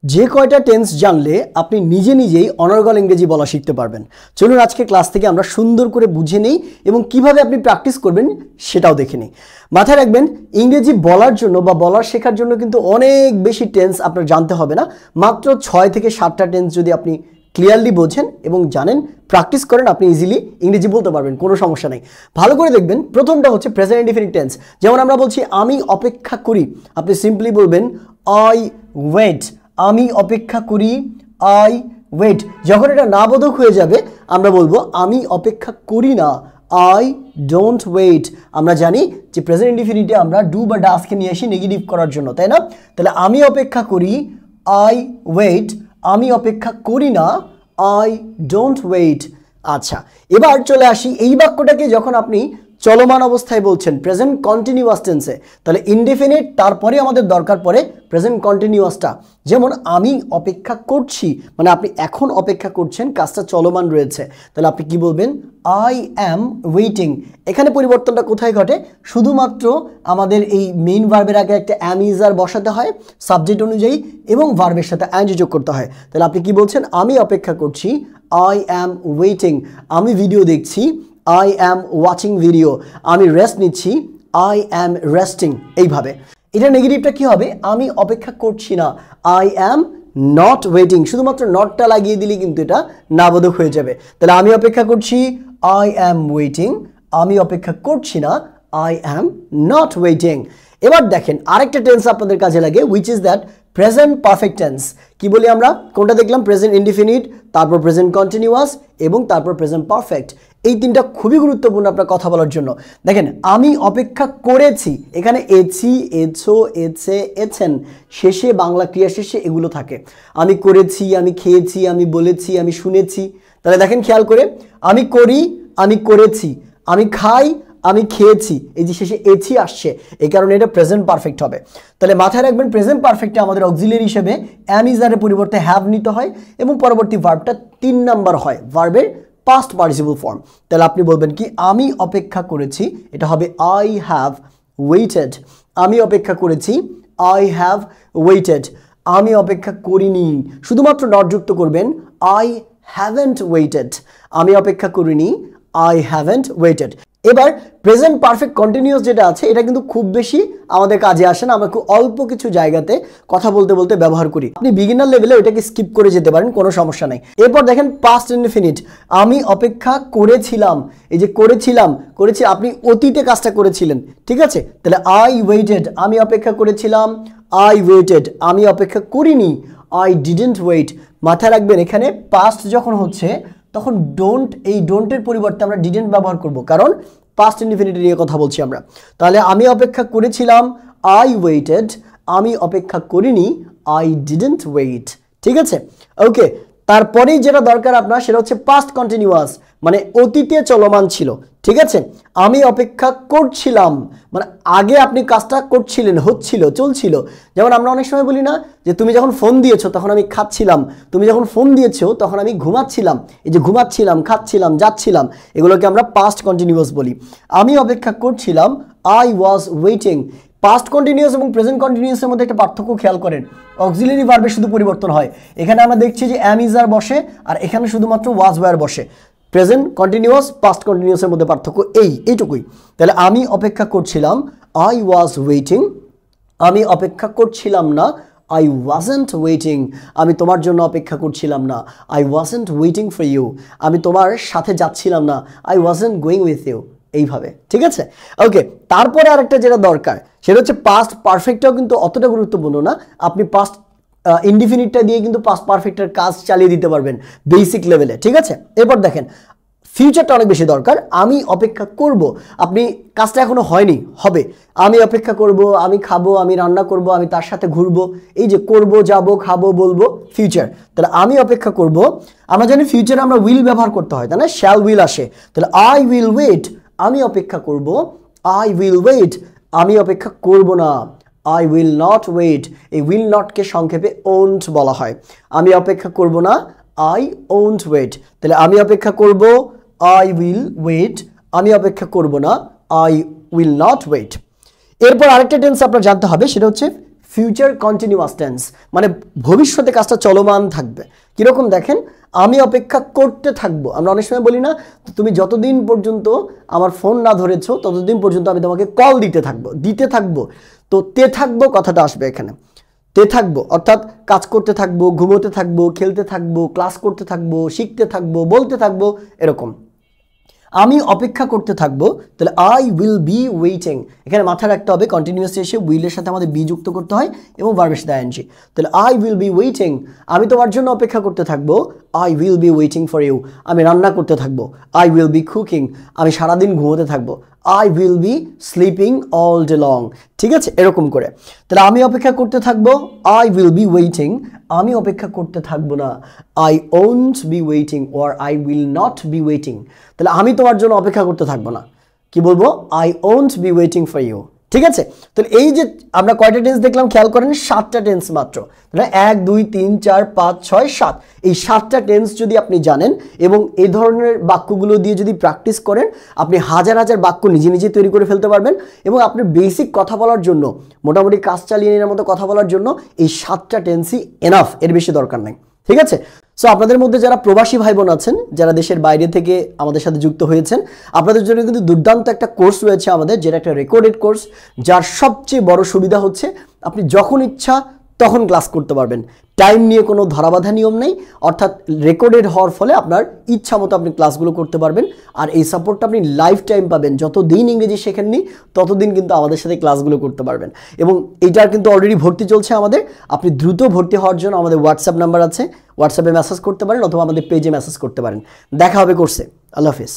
যে কয়টা টেন্স জানলে আপনি নিজে নিজেই অনর্গল ইংরেজি বলা শিখতে পারবেন। চলুন আজকে ক্লাস থেকে আমরা সুন্দর করে বুঝে নেই এবং কিভাবে আপনি প্র্যাকটিস করবেন সেটাও দেখে নিই। মাথায় রাখবেন, ইংরেজি বলার জন্য বা বলার শেখার জন্য কিন্তু অনেক বেশি টেন্স আপনার জানতে হবে না। মাত্র 6 থেকে 7টা টেন্স যদি আপনি ক্লিয়ারলি বোঝেন এবং জানেন, প্র্যাকটিস করেন, আপনি ইজিলি ইংরেজি বলতে পারবেন, কোনো সমস্যা নেই। ভালো করে দেখবেন, প্রথমটা হচ্ছে প্রেজেন্ট ইনডেফিনিট টেন্স। যেমন আমরা বলছি আমি অপেক্ষা করি, আপনি সিম্পলি বলবেন আই ওয়েট। আমি অপেক্ষা করি, আই ওয়েট। যখন এটা না বোধক হয়ে যাবে আমরা বলবো আমি অপেক্ষা করি না, আই ডোন্ট ওয়েট। আমরা জানি যে প্রেজেন্ট ইনডেফিনিটে আমরা ডু বা ডাসকে নিয়ে আসি নেগেটিভ করার জন্য, তাই না? তাহলে আমি অপেক্ষা করি, আই ওয়েট। আমি অপেক্ষা করি না, আই ডোন্ট ওয়েট। আচ্ছা, এবার চলে আসি এই বাক্যটাকে যখন আপনি চলমান অবস্থায় বলছেন প্রেজেন্ট কন্টিনিউয়াস টেন্সে, তাহলে ইনডেফিনিট তারপরে আমাদের দরকার পড়ে প্রেজেন্ট কন্টিনিউয়াসটা। যেমন আমি অপেক্ষা করছি, মানে আপনি এখন অপেক্ষা করছেন, কাজটা চলমান রয়েছে, তাহলে আপনি কি বলবেন? I am waiting. এখানে পরিবর্তনটা কোথায় ঘটে? শুধুমাত্র আমাদের এই মেইন ভার্বের আগে একটা অ্যাম ইজ আর বসাতে হয় সাবজেক্ট অনুযায়ী এবং ভার্বের সাথে অ্যান যোগ করতে হয়। তাহলে আপনি কি বলছেন? আমি অপেক্ষা করছি, আই অ্যাম ওয়েটিং। আমি ভিডিও দেখছি, I am watching video. আমি রেস্ট নিচ্ছি, I am resting। এইভাবে এটা নেগেটিভটা কি হবে? আমি অপেক্ষা করছি না, I am not waiting। শুধুমাত্র নটটা লাগিয়ে দিলে কিন্তু এটা নাবোধক হয়ে যাবে। তাহলে আমি অপেক্ষা করছি, I am waiting। আমি অপেক্ষা করছি না, I am not waiting। এবার দেখেন আরেকটা টেন্স আপনাদের কাজে লাগে, which is that present perfect tense. কি বলি আমরা? কোনটা দেখলাম? প্রেজেন্ট ইনডিফিনিট, তারপর প্রেজেন্ট কন্টিনিউয়াস এবং তারপর প্রেজেন্ট পারফেক্ট। এই তিনটা খুবই গুরুত্বপূর্ণ আপনার কথা বলার জন্য। দেখেন আমি অপেক্ষা করেছি, এখানে এছি, এছো, এছে, এছেন, শেষে বাংলা ক্রিয়া শেষে এগুলো থাকে। আমি করেছি, আমি খেয়েছি, আমি বলেছি, আমি শুনেছি। তাহলে দেখেন খেয়াল করে, আমি করি, আমি করেছি, আমি খাই, আমি খেয়েছি, এই যে শেষে এছি আসছে, এই কারণে এটা প্রেজেন্ট পারফেক্ট হবে। তাহলে মাথায় রাখবেন প্রেজেন্ট পারফেক্টে আমাদের অক্সিলিয়ারি হিসেবে অ্যাম ইজ আরের পরিবর্তে হ্যাভ নিতে হয় এবং পরবর্তী ভার্বটা 3 নাম্বার হয়, ভার্বের পাস্ট পার্টিসিপল ফর্ম। তাহলে আপনি বলবেন কি? আমি অপেক্ষা করেছি, এটা হবে আই হ্যাভ ওয়েটেড। আমি অপেক্ষা করেছি, আই হ্যাভ ওয়েটেড। আমি অপেক্ষা করিনি, শুধুমাত্র নট যুক্ত করবেন, আই হ্যাভেন্ট ওয়েটেড। আমি অপেক্ষা করিনি, আই হ্যাভেন্ট ওয়েটেড। এবার প্রেজেন্ট পারফেক্ট কন্টিনিউয়াস যেটা আছে, এটা কিন্তু খুব বেশি আমাদের কাজে আসে না, আমরা খুব অল্প কিছু জায়গাতে কথা বলতে বলতে ব্যবহার করি। আপনি বিগিনার লেভেলে ওইটাকে স্কিপ করে যেতে পারেন, কোনো সমস্যা নাই। এরপর দেখেন পাস্ট ইনডিফিনিট। আমি অপেক্ষা করেছিলাম, এই যে করেছিলাম, করেছি, আপনি অতীতে কাজটা করেছিলেন, ঠিক আছে? তাহলে আই ওয়েটেড। আমি অপেক্ষা করেছিলাম, আই ওয়েটেড। আমি অপেক্ষা করিনি, আই ডিডন্ট ওয়েট। মাথায় রাখবেন এখানে পাস্ট যখন হচ্ছে তখন ডোন্ট, এই ডোন্টের পরিবর্তে আমরা ডিডন্ট ব্যবহার করব, কারণ পাস্ট ইনডিফিনিট নিয়ে কথা বলছি আমরা। তাহলে আমি অপেক্ষা করেছিলাম, আই ওয়েটেড। আমি অপেক্ষা করিনি, আই ডিডন্ট ওয়েট। ঠিক আছে, ওকে। তারপরেই যেটা দরকার আপনার সেটা হচ্ছে পাস্ট কন্টিনিউয়াস, মানে অতীতে চলমান ছিল, ঠিক আছে? আমি অপেক্ষা করছিলাম, মানে আগে আপনি কাজটা করছিলেন, হচ্ছিল, চলছিল। যেমন আমরা অনেক সময় বলি না যে তুমি যখন ফোন দিয়েছো তখন আমি খাচ্ছিলাম, তুমি যখন ফোন দিয়েছো তখন আমি ঘুমাচ্ছিলাম। এই যে ঘুমাচ্ছিলাম, খাচ্ছিলাম, যাচ্ছিলাম, এগুলোকে আমরা পাস্ট কন্টিনিউয়াস বলি। আমি অপেক্ষা করছিলাম, I was waiting. Past continuous এবং প্রেজেন্ট কন্টিনিউয়াসের মধ্যে একটা পার্থক্য খেয়াল করেন, অক্সিলিয়ারি ভার্বে শুধু পরিবর্তন হয়। এখানে আমরা দেখছি যে অ্যাম ইজ আর বসে আর এখানে শুধুমাত্র ওয়াজ ওয়্যার বসে। প্রেজেন্ট কন্টিনিউয়াস পাস্ট কন্টিনিউয়াসের মধ্যে পার্থক্য এইটুকুই। তাহলে আমি অপেক্ষা করছিলাম, আই ওয়াজ ওয়েটিং। আমি অপেক্ষা করছিলাম না, আই ওয়াজন্ট ওয়েটিং। আমি তোমার জন্য অপেক্ষা করছিলাম না, I wasn't waiting for you. আমি তোমার সাথে যাচ্ছিলাম না, I wasn't going with you. এইভাবে, ঠিক আছে, ওকে। তারপরে আরেকটা যেটা দরকার সেটা হচ্ছে পাস্ট পারফেক্টটাও কিন্তু অতটা গুরুত্বপূর্ণ না। আপনি পাস্ট ইনডিফিনিটটা দিয়ে কিন্তু পাস্ট পারফেক্টের কাজ চালিয়ে দিতে পারবেন বেসিক লেভেলে, ঠিক আছে? এরপর দেখেন ফিউচারটা অনেক বেশি দরকার। আমি অপেক্ষা করব, আপনি কাজটা এখনো হয়নি, হবে। আমি অপেক্ষা করব, আমি খাবো, আমি রান্না করব, আমি তার সাথে ঘুরবো, এই যে করব, যাব, খাবো, বলবো, ফিউচার। তাহলে আমি অপেক্ষা করব, আমরা জানি ফিউচারে আমরা উইল ব্যবহার করতে হয়, তাই না? শ্যাল উইল আসে। তাহলে আই উইল ওয়েট। আমি অপেক্ষা করব, আই উইল ওয়েট। আমি অপেক্ষা করব না, আই উইল নট ওয়েট। এই উইল নটকে সংক্ষেপে ওন্ট বলা হয়। আমি অপেক্ষা করব না, আই ওন্ট ওয়েট। তাহলে আমি অপেক্ষা করব, আই উইল ওয়েট। আমি অপেক্ষা করব না, আই উইল নট ওয়েট। এরপর আরেকটা টেন্স আপনার জানতে হবে, সেটা হচ্ছে ফিউচার কন্টিনিউয়াস টেন্স, মানে ভবিষ্যতে কাজটা চলমান থাকবে। কীরকম দেখেন, আমি অপেক্ষা করতে থাকবো। আমরা অনেক সময় বলি না, তুমি যতদিন পর্যন্ত আমার ফোন না ধরেছো ততদিন পর্যন্ত আমি তোমাকে কল দিতে থাকবো। তো তে থাকবো কথাটা আসবে এখানে, তে থাকবো অর্থাৎ কাজ করতে থাকবো, ঘুমোতে থাকবো, খেলতে থাকবো, ক্লাস করতে থাকবো, শিখতে থাকবো, বলতে থাকবো, এরকম। আমি অপেক্ষা করতে থাকবো, তাহলে আই উইল বি ওয়েটিং, এখানে মাথায় রাখতে হবে কন্টিনিউয়াস এসে উইলের সাথে আমাদের বি যুক্ত করতে হয় এবং ভার্বের সাথে আইএনজি। তাহলে আই উইল বি ওয়েটিং, আমি তোমার জন্য অপেক্ষা করতে থাকবো। I will be waiting for you, আমি রান্না করতে থাকবো। আই উইল বি কুকিং, আমি সারাদিন ঘুমোতে থাকবো। I will be sleeping all day long, ঠিক আছে, এরকম করে। তাহলে আমি অপেক্ষা করতে থাকবো, আই উইল বি ওয়েটিং, আমি অপেক্ষা করতে থাকবো না। I won't be waiting or I will not be waiting, তাহলে আমি তোমার জন্য অপেক্ষা করতে থাকবো না, কি বলবো, I won't be waiting for you, ঠিক আছে। তাহলে এই যে আমরা কয়টা টেন্স দেখলাম খেয়াল করেন, 7টা টেন্স মাত্র। তাহলে 1 2 3 4 5 6 7, এই 7টা টেন্স যদি আপনি জানেন এবং এই ধরনের বাক্যগুলো দিয়ে যদি প্র্যাকটিস করেন, আপনি হাজার হাজার বাক্য নিজে নিজে তৈরি করে ফেলতে পারবেন। এবং আপনার বেসিক কথা বলার জন্য, মোটামুটি কাজ চালিয়ে নেওয়ার মতো কথা বলার জন্য এই 7টা টেন্সই এনাফ, এর বেশি দরকার নাই, ঠিক আছে। সো আপনাদের মধ্যে যারা প্রবাসী ভাই বোন আছেন, যারা দেশের বাইরে থেকে আমাদের সাথে যুক্ত হয়েছেন, আপনাদের জন্য কিন্তু দুর্দান্ত একটা কোর্স রয়েছে আমাদের, যেটা একটা রেকর্ডেড কোর্স, যার সবচেয়ে বড় সুবিধা হচ্ছে আপনি যখন ইচ্ছা তখন ক্লাস করতে পারবেন। টাইম নিয়ে কোনো ধরাবাধা নিয়ম নেই, অর্থাৎ রেকর্ডেড হওয়ার ফলে আপনার ইচ্ছা মতো আপনি ক্লাসগুলো করতে পারবেন। আর এই সাপোর্টটা আপনি লাইফ টাইম পাবেন, যতদিন ইংরেজি শেখেননি ততদিন কিন্তু আমাদের সাথে ক্লাসগুলো করতে পারবেন। এবং এইটার কিন্তু অলরেডি ভর্তি চলছে আমাদের। আপনি দ্রুত ভর্তি হওয়ার জন্য আমাদের হোয়াটসঅ্যাপ নাম্বার আছে, হোয়াটসঅ্যাপে মেসেজ করতে পারেন অথবা আমাদের পেজে মেসেজ করতে পারেন। দেখা হবে কোর্সে। আল্লাহ হাফেজ।